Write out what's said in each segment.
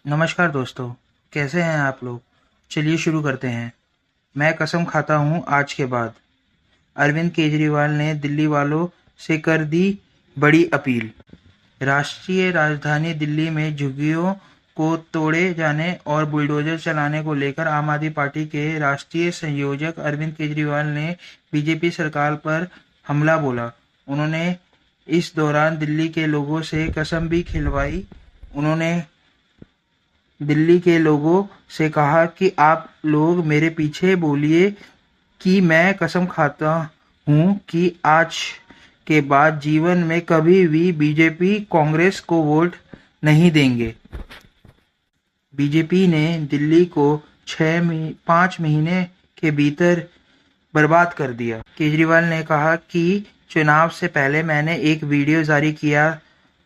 नमस्कार दोस्तों, कैसे हैं आप लोग। चलिए शुरू करते हैं। मैं कसम खाता हूँ आज के बाद। अरविंद केजरीवाल ने दिल्ली वालों से कर दी बड़ी अपील। राष्ट्रीय राजधानी दिल्ली में झुग्गियों को तोड़े जाने और बुलडोजर चलाने को लेकर आम आदमी पार्टी के राष्ट्रीय संयोजक अरविंद केजरीवाल ने बीजेपी सरकार पर हमला बोला। उन्होंने इस दौरान दिल्ली के लोगों से कसम भी खिलवाई। उन्होंने दिल्ली के लोगों से कहा कि आप लोग मेरे पीछे बोलिए कि मैं कसम खाता हूँ कि आज के बाद जीवन में कभी भी बीजेपी कांग्रेस को वोट नहीं देंगे। बीजेपी ने दिल्ली को 5 महीने के भीतर बर्बाद कर दिया। केजरीवाल ने कहा कि चुनाव से पहले मैंने एक वीडियो जारी किया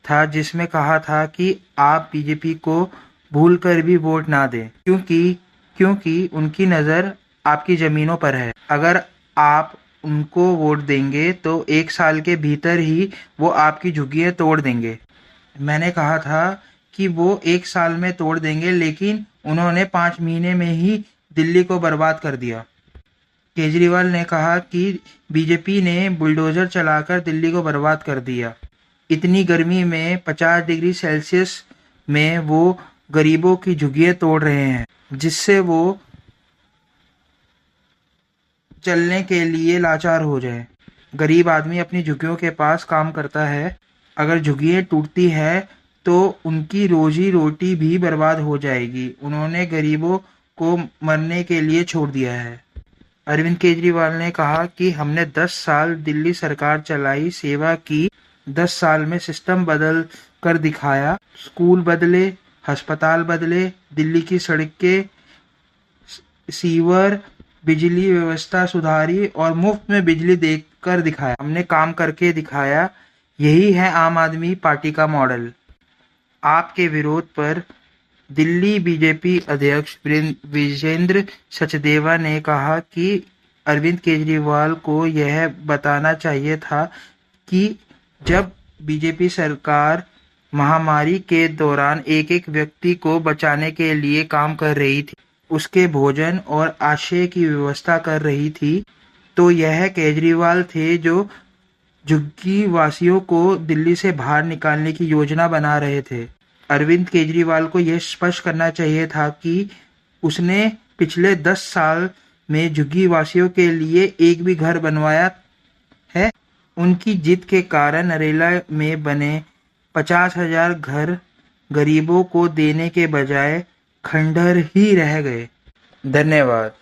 था जिसमें कहा था कि आप बीजेपी को भूलकर भी वोट ना दें, क्योंकि उनकी नज़र आपकी ज़मीनों पर है। अगर आप उनको वोट देंगे तो 1 साल के भीतर ही वो आपकी झुग्गियां तोड़ देंगे। मैंने कहा था कि वो 1 साल में तोड़ देंगे, लेकिन उन्होंने 5 महीने में ही दिल्ली को बर्बाद कर दिया। केजरीवाल ने कहा कि बीजेपी ने बुलडोजर चलाकर दिल्ली को बर्बाद कर दिया। इतनी गर्मी में 50 डिग्री सेल्सियस में वो गरीबों की झुग्गियां तोड़ रहे हैं, जिससे वो चलने के लिए लाचार हो जाए। गरीब आदमी अपनी झुग्गियों के पास काम करता है। अगर झुग्गियां टूटती है तो उनकी रोजी रोटी भी बर्बाद हो जाएगी। उन्होंने गरीबों को मरने के लिए छोड़ दिया है। अरविंद केजरीवाल ने कहा कि हमने 10 साल दिल्ली सरकार चलाई, सेवा की। 10 साल में सिस्टम बदल कर दिखाया। स्कूल बदले, अस्पताल बदले, दिल्ली की सड़कें, सीवर, बिजली व्यवस्था सुधारी और मुफ्त में बिजली देकर दिखाया। हमने काम करके दिखाया। यही है आम आदमी पार्टी का मॉडल। आपके विरोध पर दिल्ली बीजेपी अध्यक्ष विजेंद्र सचदेवा ने कहा कि अरविंद केजरीवाल को यह बताना चाहिए था कि जब बीजेपी सरकार महामारी के दौरान एक व्यक्ति को बचाने के लिए काम कर रही थी, उसके भोजन और आश्रय की व्यवस्था कर रही थी, तो यह केजरीवाल थे जो झुग्गी वासियों को दिल्ली से बाहर निकालने की योजना बना रहे थे। अरविंद केजरीवाल को यह स्पष्ट करना चाहिए था कि उसने पिछले 10 साल में झुग्गी वासियों के लिए एक भी घर बनवाया है। उनकी जिद के कारण नरेला में बने 50,000 घर गरीबों को देने के बजाय खंडहर ही रह गए। धन्यवाद।